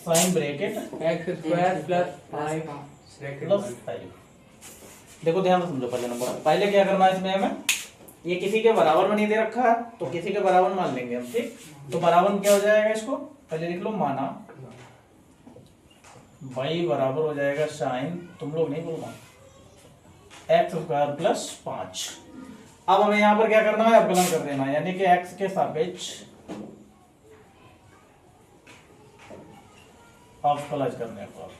Sign bracket X square plus 5 plus 5। देखो ध्यान से समझो पहले नंबर। पहले क्या करना है इसमें हमें, ये किसी के बराबर में नहीं दे रखा है तो किसी के बराबर मान लेंगे हम, ठीक। तो बराबर में क्या हो जाएगा, इसको पहले लिख लो, माना y बराबर हो जाएगा साइन, तुम लोग नहीं बोलना, एक्स स्क्वायर प्लस 5। अब हमें यहाँ पर क्या करना है, अवकलन कर देना है, यानी कि x के सापेक्ष अवकलन करने पर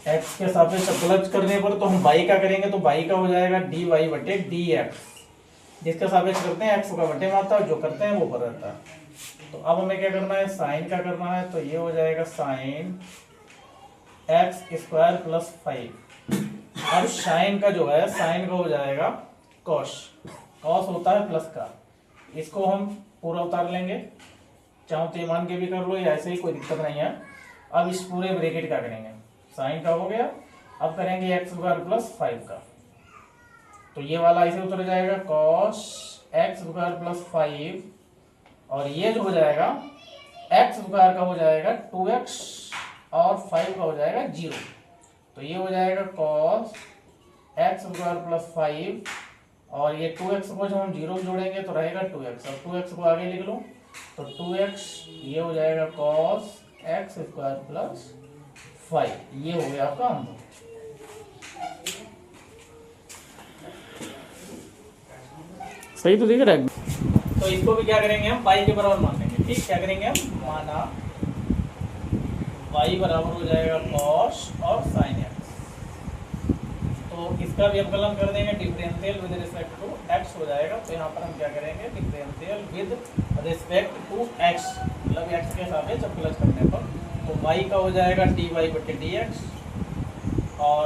x के सापेक्ष अवकलन करने पर तो हम y का करेंगे, तो y का हो जाएगा dy बटे dx, जिसके सापेक्ष करते हैं x का बटे मात्रा, जो करते हैं वो पर रहता है। तो अब हमें क्या करना है, साइन का करना है, तो ये हो जाएगा साइन एक्स स्क्वायर प्लस 5। अब साइन का जो है, साइन का हो जाएगा कॉस, कॉस होता है प्लस का, इसको हम पूरा उतार लेंगे, चाहो तो मान के भी कर लो या ऐसे ही, कोई दिक्कत नहीं है। अब इस पूरे ब्रैकेट का करेंगे, साइन का हो गया, अब करेंगे एक्स स्क्वायर प्लस 5 का, तो ये वाला ऐसे उतर जाएगा कॉस एक्स स्क्वायर प्लस 5, और ये जो हो जाएगा एक्स स्क्वायर का हो जाएगा 2x और 5 का हो जाएगा 0, तो ये हो जाएगा कॉस एक्स स्क्वायर प्लस 5, और ये 2x को जब हम 0 जोड़ेंगे तो रहेगा 2x, और 2x को आगे लिख लो तो 2x, ये हो जाएगा कॉस एक्स स्क्वायर प्लस 5। ये हो गया आपका आंसर। सही तो दिख रहा है। तो इसको भी क्या करेंगे हम, पाई के बराबर मान लेंगे, ठीक। क्या करेंगे हम, माना y बराबर हो जाएगा cos और sin x, तो इसका भी अवकलन कर देंगे, differential with respect to x हो जाएगा। तो यहाँ पर हम क्या करेंगे, differential with respect to x, मतलब x के सापेक्ष अवकलन करने पर, तो y का हो जाएगा dy बटे dx, और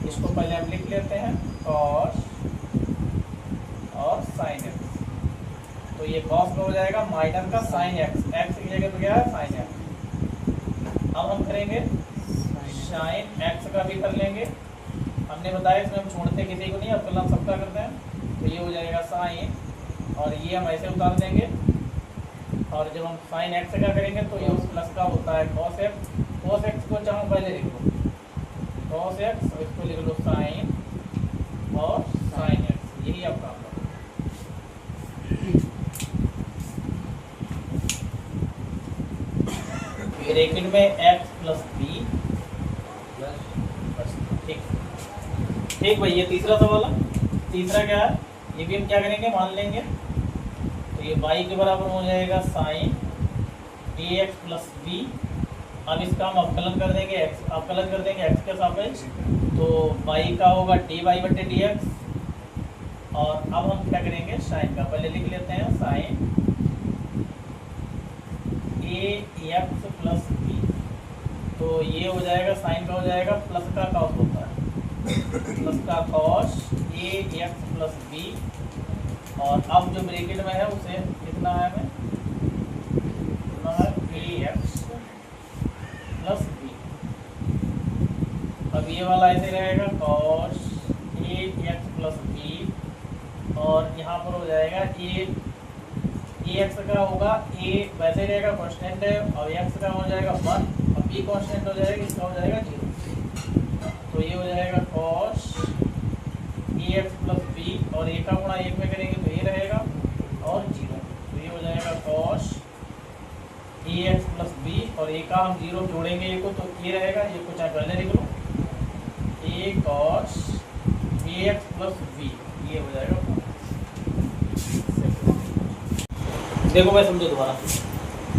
इसको पहले हम लिख लेते हैं cos और sin x, तो ये cos का हो जाएगा माइनस का sin x, x की जगह पे क्या है sin x। अब हम करेंगे sin x का भी कर लेंगे, हमने बताया इसमें हम छोड़ते किसी को नहीं, अवकलन सबका करते हैं, तो ये हो जाएगा sin, और ये हम ऐसे उतार देंगे, और जब हम sin x का करेंगे तो ये उस प्लस का होता है cos x, cos x को चाहो पहले लिख लो cos x, और इसको लिख लो sin और sin x, यही आपका ब्रैकेट में x प्लस बी, ठीक ठीक भाई। ये तीसरा सवाल है, तीसरा क्या है, ये भी हम क्या करेंगे, मान लेंगे, तो ये y के बराबर हो जाएगा साइन ax प्लस बी। अब इसका हम अवकलन कर देंगे, x अवकलन कर देंगे x के सापेक्ष, तो y का होगा dy बटे dx, और अब हम क्या करेंगे, साइन का पहले लिख लेते हैं, साइन ax प्लस बी, तो ये हो जाएगा साइन का हो जाएगा प्लस का कॉस होता है, प्लस का कॉस ax प्लस बी, और अब जो ब्रैकेट में है उसे कितना है, हमें कितना है ax प्लस बी। अब ये वाला ऐसे रहेगा कॉस ax प्लस बी, और यहाँ पर हो जाएगा ax का होगा a वैसे रहेगा कांस्टेंट है, और x का हो जाएगा 1, और b कांस्टेंट हो जाएगा, इसका हो जाएगा 0, तो ये हो जाएगा cos ax प्लस b, और a का गुणा 1 में करेंगे तो ये रहेगा, और 0, तो ये हो जाएगा cos ax प्लस b, और a का हम 0 जोड़ेंगे a को, तो ये रहेगा, ये को चाहे पहले लिख लो a cos ax plus b, ये हो जाएगा। देखो भाई समझो दोबारा,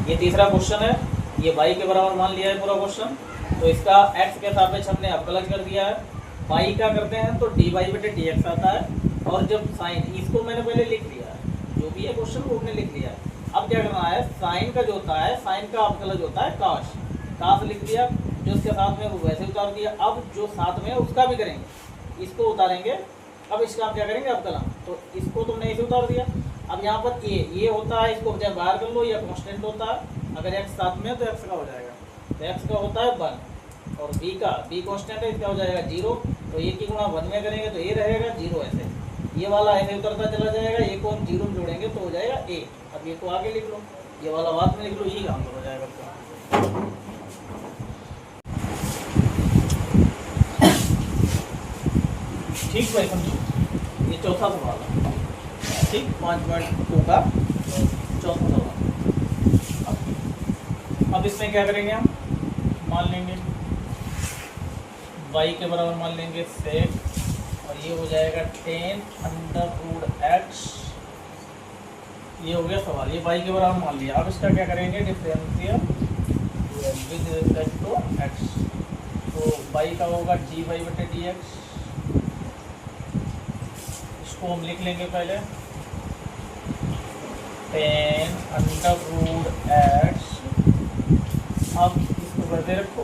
ये तीसरा क्वेश्चन है, ये y के बराबर मान लिया है पूरा क्वेश्चन, तो इसका x के सापेक्ष हमने अवकलन कर दिया है, y का करते हैं तो dy बटे dx आता है, और जब साइन, इसको मैंने पहले लिख लिया है, जो भी है क्वेश्चन वो हमने लिख लिया है। अब क्या करना है, साइन का जो होता है, साइन का अवकलन जो होता है cos, cos लिख दिया, जो उसके साथ में वो वैसे उतार दिया। अब जो साथ में है उसका भी करेंगे, इसको उतारेंगे, अब इसका हम क्या करेंगे, अवकलन, तो इसको तुमने ऐसे उतार दिया। अब यहाँ पर ये होता है, इसको चाहे बाहर कर लो, या कांस्टेंट होता है, अगर x साथ में है तो x का हो जाएगा, तो x का होता है 1, और b कांस्टेंट है, इसका हो जाएगा 0, तो ये की गुणा 1 में करेंगे तो ये रहेगा 0, ऐसे ये वाला ऐसे उतरता चला जाएगा, ये को हम 0 में जोड़ेंगे तो हो जाएगा a। अब ये को आगे लिख लो, ये वाला बात में लिख लो, यही आंसर हो जाएगा आपका। ठीक भाई, समझो ये चौथा सवाल है। ठीक, 5.2 का चौथा सवाल। अब इसमें क्या करेंगे हम, मान लेंगे y के बराबर मान लेंगे सेक, और ये हो जाएगा 10√x। ये हो गया सवाल, ये y के बराबर मान लिया। अब इसका क्या करेंगे, differential with respect to x। तो y का होगा dy/dx। इसको हम लिख लेंगे पहले 10√x। अब इसको करते रखो,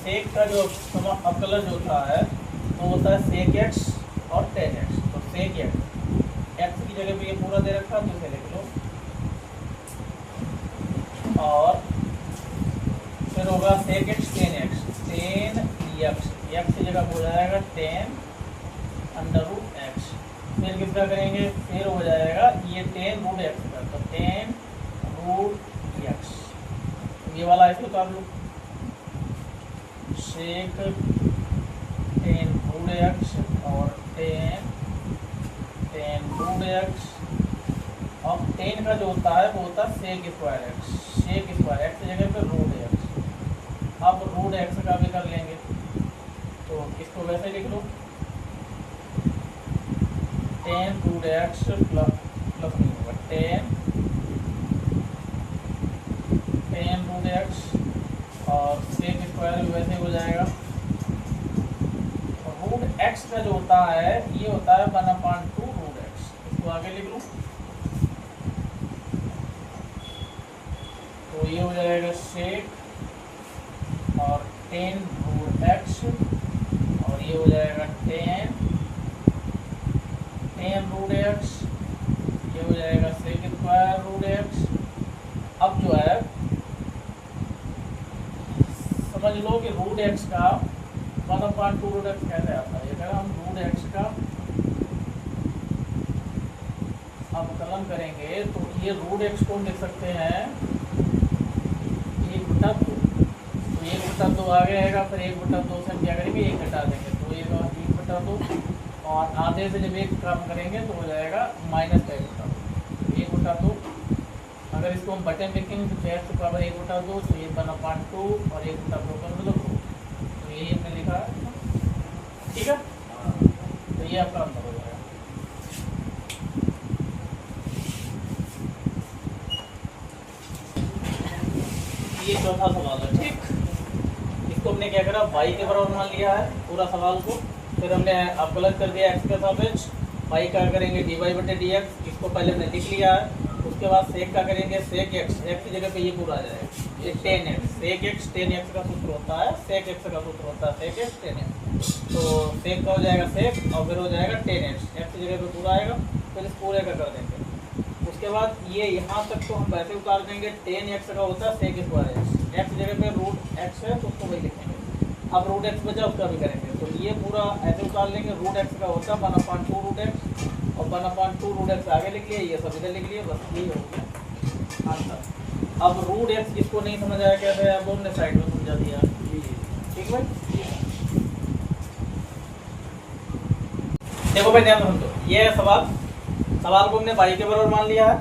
सेक का जो अवकलन जो होता है वो होता है सेक x और tan x। तो सेक x की जगह पे ये पूरा दे रखा, तो इसे लिख लो, और फिर होगा सेक x tan x। tan x की जगह हो जाएगा tan√x। फिर किसका करेंगे, फिर हो जाएगा ये tan√x का, तो tan√x। ये वाला इसको उतार लो, सेक tan√x और tan√x। अब tan का जो होता है वो होता है sec²x। sec²x की जगह पे √x। अब √x का भी कर लेंगे, तो इसको वैसे लिख लो, tan√x प्लस नहीं होगा, tan√x और sec² भी वैसे हो जाएगा। √x का जो होता है ये होता है 1/2√x। इसको आगे लिख लो, तो ये हो जाएगा sec और tan√x, और ये हो जाएगा tan√x, ये हो जाएगा sec²√x। अब जो है समझ लो कि √x का 1/2√x कैसे आता है। अगर हम √x का अवकलन करेंगे तो ये √x को हम लिख सकते हैं 1/2। तो 1/2 आगे आएगा, फिर 1/2 से हम क्या करेंगे, 1 घटा देंगे, तो ये 1/2, और आधे से जब 1 कम करेंगे तो हो जाएगा -1/2। 1/2 अगर इसको हम बटन लिखेंगे तो 1/2, तो ये 1/2 और 1/2 कर दो, तो यही हमने लिखा है। ठीक है, तो ये आपका आंसर हो जाएगा। ये चौथा सवाल है। ठीक, इसको हमने क्या करा, y के बराबर मान लिया है पूरा सवाल को, फिर हमने अवकलन कर दिया x के सापेक्ष। y का करेंगे dy/dx, इसको पहले हमने लिख लिया है। उसके बाद सेक का करेंगे sec x की जगह पे ये पूरा आ जाएगा, ये tan x। sec x tan x का सूत्र होता है, sec x का सूत्र होता है sec x tan x। तो sec का हो जाएगा sec, और फिर हो जाएगा tan x की जगह पे पूरा आएगा, फिर इस पूरे का कर देंगे। उसके बाद ये यहाँ तक तो हम वैसे उतार देंगे, tan x का होता है sec²x। x की जगह पे √x है तो उसको वही लिखेंगे। अब √x बचा, उसका भी करेंगे, तो ये पूरा ऐसे उतार लेंगे। √x का होता है 1/2√x, और 1/2√x आगे लिख लिए, ये सब इधर लिख लिए, बस यही हो गया आंसर। अब √x जिसको नहीं समझ आया कैसे है, वो हमने साइड में समझा दिया। ठीक भाई, देखो भाई ध्यान समझो, ये है सवाल को हमने y के बराबर मान लिया है।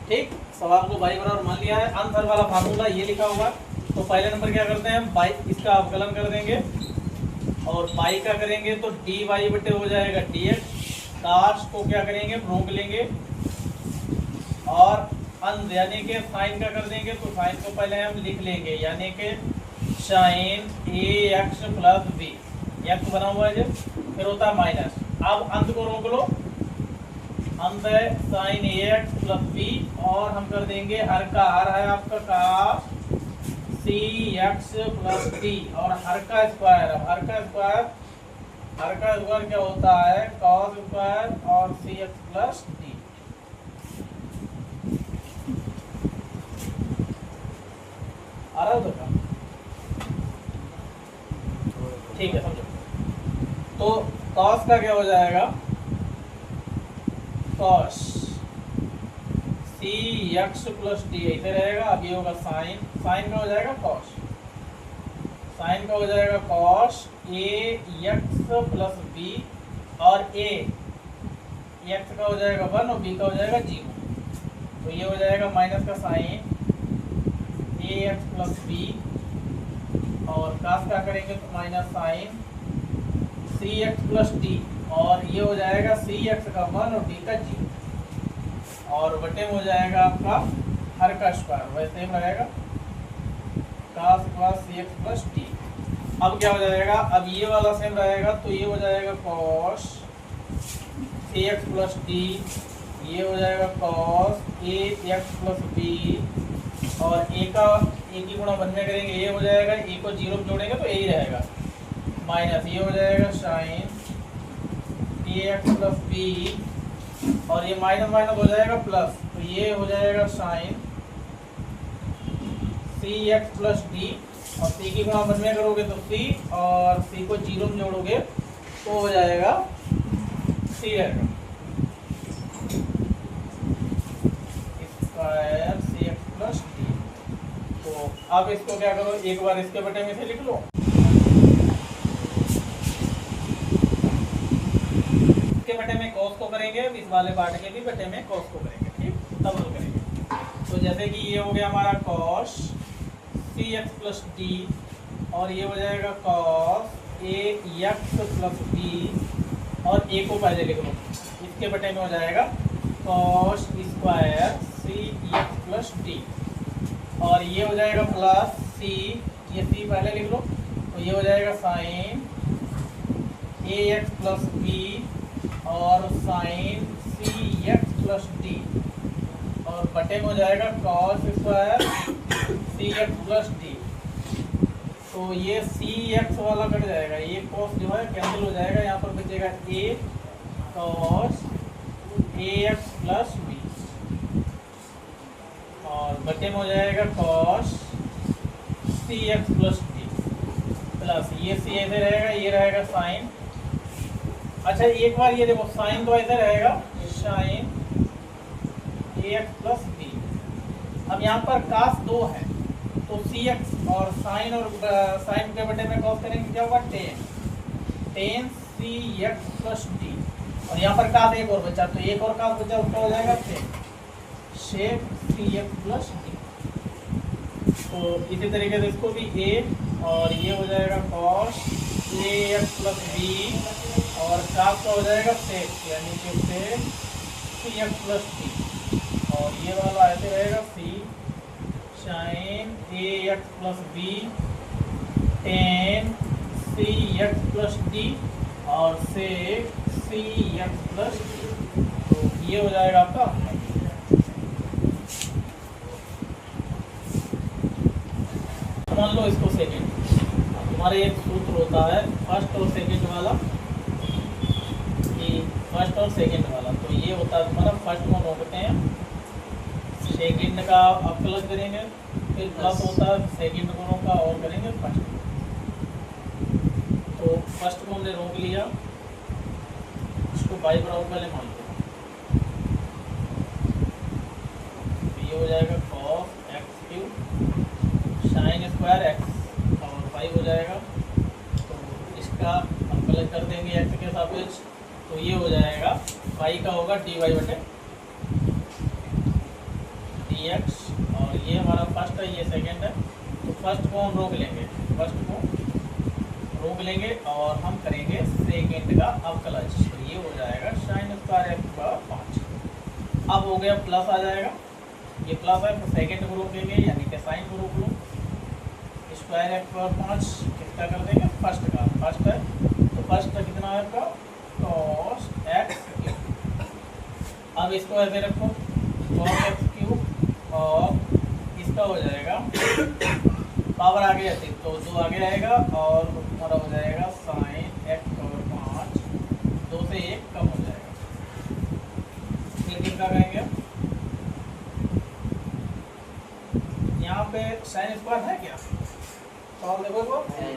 ठीक, सवाल को y बराबर मान लिया है। आंसर वाला फार्मूला ये लिखा होगा। तो पहले नंबर क्या करते हैं, y इसका अवकलन कर देंगे, और y का करेंगे तो dy/, हो जाएगा dx। काश को क्या करेंगे, रोक लेंगे, और अंश यानी कि साइन का कर देंगे, तो साइन को पहले हम लिख लेंगे, यानी कि sin ax plus b। x बना हुआ है, फिर होता है माइनस। अब अंश को रोक लो, अंश है sin ax प्लस b, और हम कर देंगे हर का हर है आपका cos cx प्लस d, और हर का स्क्वायर। अब हर का स्क्वायर क्या होता है, cos स्क्वायर और cx प्लस d। आ रहा है तो ठीक है, समझो। तो cos का क्या हो जाएगा, cos सी एक्स प्लस डी ऐसे रहेगा। अब ये होगा साइन, साइन का हो जाएगा कॉस, साइन का हो जाएगा cos A x plus B, और ए एक्स का हो जाएगा 1 और बी का हो जाएगा 0। तो ये हो जाएगा माइनस का साइन ए एक्स प्लस बी, और कास क्या करेंगे तो माइनस साइन सी एक्स प्लस डी, और ये हो जाएगा सी एक्स का 1 और डी का 0, और बटे में हो जाएगा आपका हर का स्क्वायर, वैसे ही रहेगा कास प्लस सी एक्स प्लस डी। अब क्या हो जाएगा, अब ये वाला सेम रहेगा, तो ये हो जाएगा कॉस सी एक्स प्लस डी, ये हो जाएगा cos A x plus B, और ए का ए की गुणा 1 में करेंगे, ये हो जाएगा ए को 0 में जोड़ेंगे तो यही रहेगा, माइनस ये हो जाएगा साइन ए एक्स प्लस बी, और ये माइनस माइनस हो जाएगा प्लस, तो ये हो जाएगा साइन सी एक्स प्लस डी, और सी की गुणा 1 में करोगे तो सी, और सी को 0 में जोड़ोगे तो हो जाएगा सी रहेगा स्क्वायर सी एक्स प्लस डी। तो अब इसको क्या करो, एक बार इसके बटे में से लिख लो, इसके बटे में cos को करेंगे, इस वाले पार्ट के भी बटे में cos को करेंगे, ठीक, तब वो करेंगे। तो जैसे कि ये हो गया हमारा cos सी एक्स प्लस डी, और ये हो जाएगा cos ए एक्स प्लस बी, और ए को पहले लिख लो, इसके बटे में हो जाएगा cos स्क्वायर सी एक्स प्लस डी, और ये हो जाएगा प्लस सी, ये सी पहले लिख लो, तो ये हो जाएगा साइन ए एक्स प्लस बी, और साइन सी एक्स प्लस डी, और बटे में हो जाएगा कॉस स्क्वायर सी एक्स प्लस डी। तो ये सी एक्स वाला कट जाएगा, ये कॉस जो है कैंसिल हो जाएगा, यहाँ पर बचेगा ए cos A x plus B, और बटे में हो जाएगा कॉस सी एक्स प्लस डी, प्लस ये सी ऐसे रहेगा, ये रहेगा साइन। अच्छा एक बार ये देखो, साइन तो ऐसे रहेगा साइन ए एक्स प्लस बी, अब यहाँ पर कास 2 है, तो सी एक्स और साइन साइन के बटे में कॉस करेंगे, क्या होगा टेन सी एक्स प्लस डी, और यहाँ पर कास एक और बचा, तो एक और कास बचा, उसका हो जाएगा शेक सी एक्स प्लस डी। तो इसी तरीके से इसको भी ए, और ये हो जाएगा cos A x plus B, और कास का हो जाएगा सेक, यानी कि सेक सी एक्स प्लस डी, और ये वाला ऐसे रहेगा सी साइन ए एक्स प्लस बी टेन सी एक्स प्लस डी, और सेक सी एक्स प्लस डी। तो ये हो जाएगा आपका, मान लो इसको सेकेंड, हमारे एक सूत्र होता है फर्स्ट और सेकेंड वाला, ये फर्स्ट और सेकेंड वाला, तो ये होता है तुम्हारा फर्स्ट को रोकते हैं, सेकेंड का अपकलन करेंगे, फिर प्लस होता है सेकेंड को रोका और करेंगे फर्स्ट। तो फर्स्ट को हमने रोक लिया, इसको बाई बराबर पहले मान लो, ये हो जाएगा cos x cube sine square x, और बाई हो जाएगा, तो इसका अपकलन कर देंगे एक्स के सापेक्ष, तो ये हो जाएगा बाई का होगा डी वाई बटे डी एक्स, और ये हमारा फर्स्ट है, ये सेकेंड है, तो फर्स्ट को हम रोक लेंगे, फर्स्ट को रोक लेंगे और हम करेंगे सेकेंड का अवकलज, तो ये हो जाएगा साइन स्क्वायर एक्स बराबर 5। अब हो गया प्लस आ जाएगा, ये प्लस है तो सेकेंड को रोकेंगे, यानी कि साइन को रोक लो, स्क्वायर एक्स बराबर 5 किसका कर देंगे, फर्स्ट का, फर्स्ट है तो फर्स्ट का कितना है आपका cos एक्स क्यूब। अब इसको ऐसे रखो cos एक्स क्यूब, और इसका हो जाएगा पावर आगे आती तो 2 आगे आएगा, और हमारा हो जाएगा साइन एक्स पावर 5, 2 से 1 कम हो जाएगा, फिर कितना कहेंगे, यहाँ पे साइन स्क्वायर है क्या, सवाल देखो इसको, है,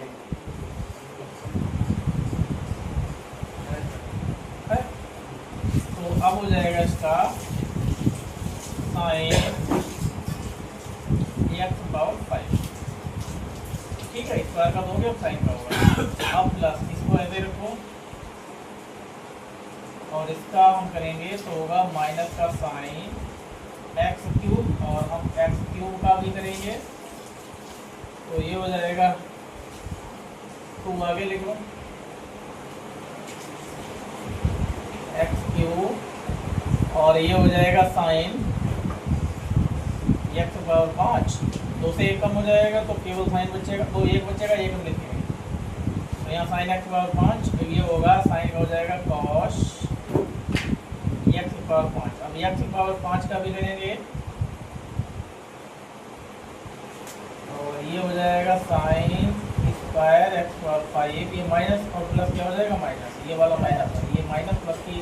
तो अब हो जाएगा इसका साइन एक्स पावर 5। ठीक है, स्क्वायर का दोगे अब साइन का होगा। अब प्लस इसको ऐसे रखो और इसका हम करेंगे तो होगा माइनस का साइन एक्स क्यूब, और हम एक्स क्यूब का भी करेंगे तो ये हो जाएगा 2, आगे लिख लो एक्स क्यूब, और ये हो जाएगा साइन एक्स पावर 5। 2 से 1 कम हो जाएगा तो केवल साइन बचेगा, 2 1 बचेगा, 1 हम लिखेंगे तो यहाँ साइन एक्स पावर 5, तो ये होगा साइन का हो जाएगा कॉस एक्स पावर 5। अब एक्स पावर 5 का भी करेंगे और ये हो जाएगा साइन स्क्वायर एक्स पावर 5। ये माइनस और प्लस क्या हो जाएगा माइनस, ये वाला माइनस है, ये माइनस प्लस की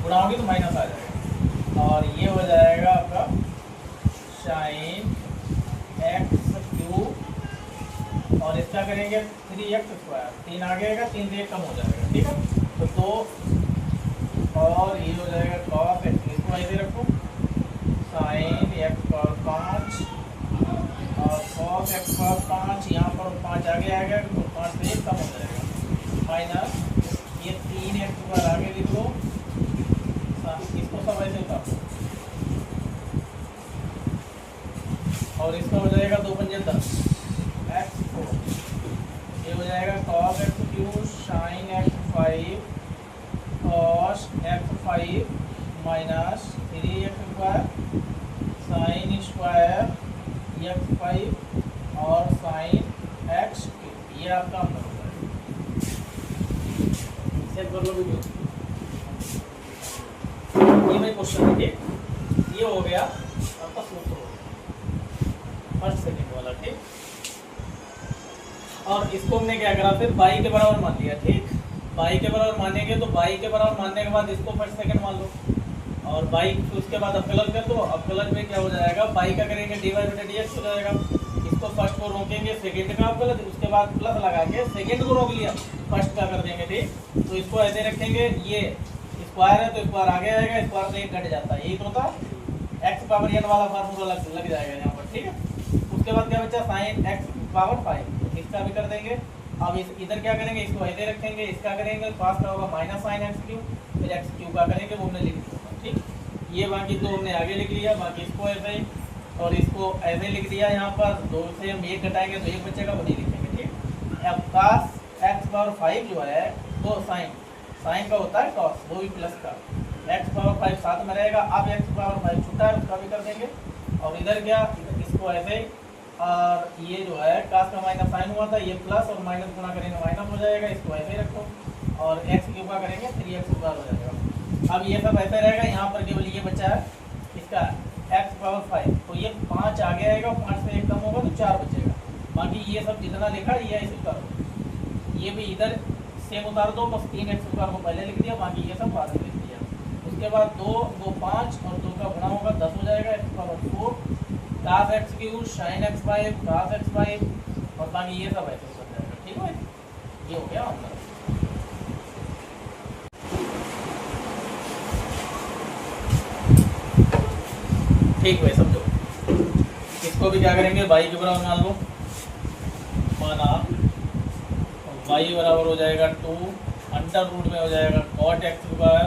गुणा होगी तो माइनस आ जाएगा, और ये हो जाएगा आपका साइन एक्स क्यूब, और इसका करेंगे 3x स्क्वायर, 3 आ जाएगा, 3 से 1 कम हो जाएगा। ठीक है, तो 2 और ये हो जाएगा कॉस एक्स, इसको ऐसे रखो साइन एक्स पावर 5 और कॉस एक्स पावर 5, यहाँ पर 5 आगे आ गया तो 5 से 1 कम हो जाएगा, माइनस ये 3x स्क्वायर आगे लिख लो, इसको सब ऐसे उतारो और इसका हो जाएगा 2 पंजे 10 एक्स 4, ये हो जाएगा cos x cube sine x 5 cos x 5 minus 3x square sine square x 5 और साइन एक्स क्यूब, ये आपका आंसर हो जाएगा। चेक कर लो वीडियो, ये भाई क्वेश्चन है। ठीक, ये हो गया आपका सूत्र फर्स्ट सेकंड वाला। ठीक, और इसको हमने क्या करा, फिर बाई के बराबर मान लिया। ठीक, बाई के बराबर मानेंगे तो बाई के बराबर मानने के बाद इसको फर्स्ट सेकंड मान लो, और बाई उसके बाद अवकलन कर दो। अवकलन में क्या हो जाएगा, बाई का करेंगे dy बटा dx हो जाएगा, इसको फर्स्ट को रोकेंगे सेकंड का अवकलन, उसके बाद प्लस लगा के सेकंड को रोक लिया, फर्स्ट का कर देंगे। ठीक, तो इसको ऐसे रखेंगे, ये स्क्वायर है तो स्क्वायर आगे आएगा, स्क्वायर से 1 घट जाता है, यही तो होता एक्स पावर n वाला फार्मूला लग जाएगा यहाँ पर। ठीक है, उसके बाद क्या बचा साइन एक्स पावर 5, इसका भी कर देंगे। अब इधर क्या करेंगे, इसको ऐसे रखेंगे, इसका करेंगे पास का होगा माइनस साइन एक्स क्यूब, फिर एक्स क्यूब का करेंगे वो हमने लिख दिया। ठीक, ये बाकी 2 हमने आगे लिख लिया, बाकी इसको ऐसे ही और इसको ऐसे लिख दिया। यहाँ पर 2 से हम 1 घटाएंगे तो 1 बचेगा, वो नहीं लिखेंगे। ठीक, अब cos एक्स पावर 5 जो है वो साइन का होता है cos, वो भी प्लस का, एक्स पावर 5 साथ में रहेगा। अब एक्स पावर 5 छूटा है, उसका भी कर देंगे। और इधर क्या, इसको ऐसे ही, और ये जो है cos का माइनस साइन हुआ था, ये प्लस और माइनस गुणा करेंगे माइनस हो जाएगा, इसको ऐसे ही रखो, और एक्स क्यूब का करेंगे 3x स्क्वायर हो जाएगा। अब ये सब ऐसे रहेगा, यहाँ पर केवल ये बचा है इसका एक्स पावर 5, तो ये 5 आगे आएगा, 5 से 1 कम होगा तो 4 बचेगा। बाकी ये सब जितना लिखा है ये ऐसे उतारो, ये भी इधर सेम उतार दो, बस 3x स्क्वायर को पहले लिख दिया, बाकी ये सब बाद में लिख दिया। उसके बाद 2 2 5 और 2 का गुणा होगा 10 हो जाएगा, x power 4 cos x cube sine x 5 cos x 5, और बाकी ये सब ऐसे हो जाएगा। ठीक है, ये हो गया आंसर। ठीक है, समझो, इसको भी क्या करेंगे, बाई के बराबर मान लो, माना बाई बराबर हो जाएगा 2 अंडर रूट में हो जाएगा cot एक्स स्क्वायर,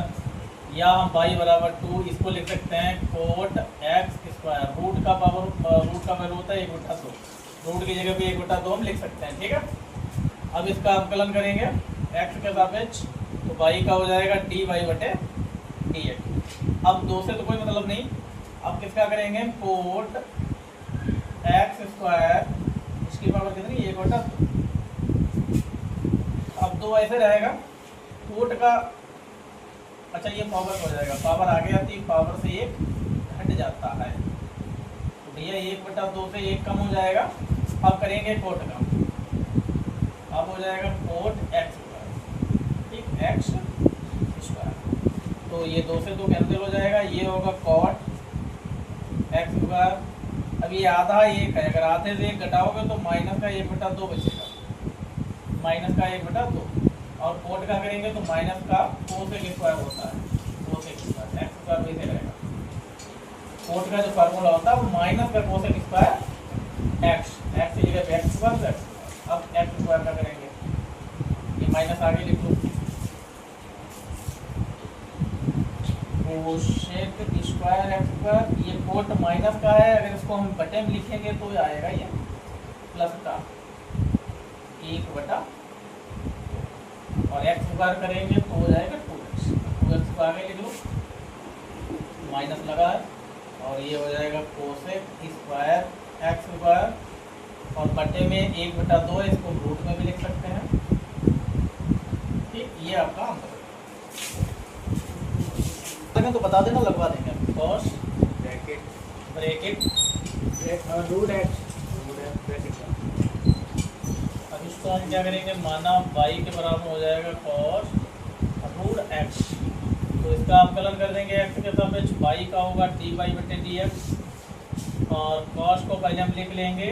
या हम बाई बराबर 2 इसको लिख सकते हैं cot एक्स स्क्वायर, रूट का वैल्यू होता है 1/2, रूट की जगह पे 1/2 हम लिख सकते हैं। ठीक है, अब इसका अवकलन करेंगे एक्स के सापेक्ष, तो बाई का हो जाएगा dy बटे dx। अब 2 से तो कोई मतलब नहीं, अब किसका करेंगे, cot एक्स स्क्वायर, इसकी पावर कितनी, 1/2। अब 2 ऐसे रहेगा, कोट का, अच्छा ये पावर हो जाएगा, पावर आगे आती है, पावर से 1 हट जाता है, तो भैया 1/2 से 1 कम हो जाएगा। अब करेंगे कोट का, अब हो जाएगा कोट एक्स स्क्वायर। ठीक, एक्स स्क्वायर, तो ये 2 से 2 कैंसिल हो जाएगा, ये होगा कॉट एक्स स्क्वायर। अब ये आधा 1 है, अगर आधे से 1 घटाओगे तो माइनस का 1/2 बचेगा, माइनस का 1/2, और कोट का करेंगे तो माइनस का 2 से स्क्वायर होता है, 2 से स्क्वायर एक्स स्क्वायर वैसे रहेगा। कोट का जो फार्मूला होता है वो माइनस का कोसेक स्क्वायर एक्स, एक्स की जगह पे एक्स स्क्वायर एक्स। अब एक्स स्क्वायर का करेंगे, ये माइनस आगे लिख लो, कोसेक स्क्वायर एक्स स्क्वायर। ये कोट माइनस का है, अगर इसको हम बटे में लिखेंगे तो आएगा ये प्लस का 1/, और एक्स स्क्वायर करेंगे तो हो जाएगा 2x। 2x को आगे लिख लो, माइनस लगा है, और ये हो जाएगा कोसेक स्क्वायर एक्स स्क्वायर, और बटे में 1/2, इसको रूट में भी लिख सकते हैं। ठीक, ये आपका आंसर है। तो बता देना, लगवा देंगे। कॉस ब्रैकेट रूट एक्स अब इसको हम क्या करेंगे, माना y के बराबर हो जाएगा कॉस रूट एक्स, तो इसका अवकलन कर देंगे x के सापेक्ष, y का होगा dy/dx, और cos को पहले हम लिख लेंगे,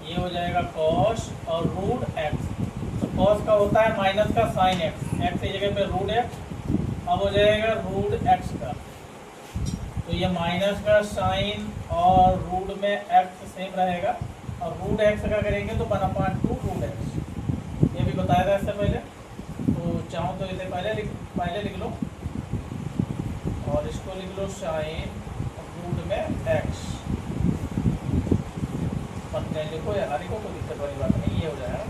ये हो जाएगा cos और रूट x। तो cos का होता है माइनस का साइन x, x की जगह पे रूट x, अब हो जाएगा रूट x का, तो ये माइनस का साइन और रूट में x सेम रहेगा, और रूट x का करेंगे तो 1/2 रूट x, ये भी बताया था इससे पहले। तो चाहो तो इसे पहले लिख लो, और इसको लिख लो साइन रूट में x, पत्ते लिखो या ना लिखो, कोई दिक्कत वाली बात नहीं, ये हो जाएगा।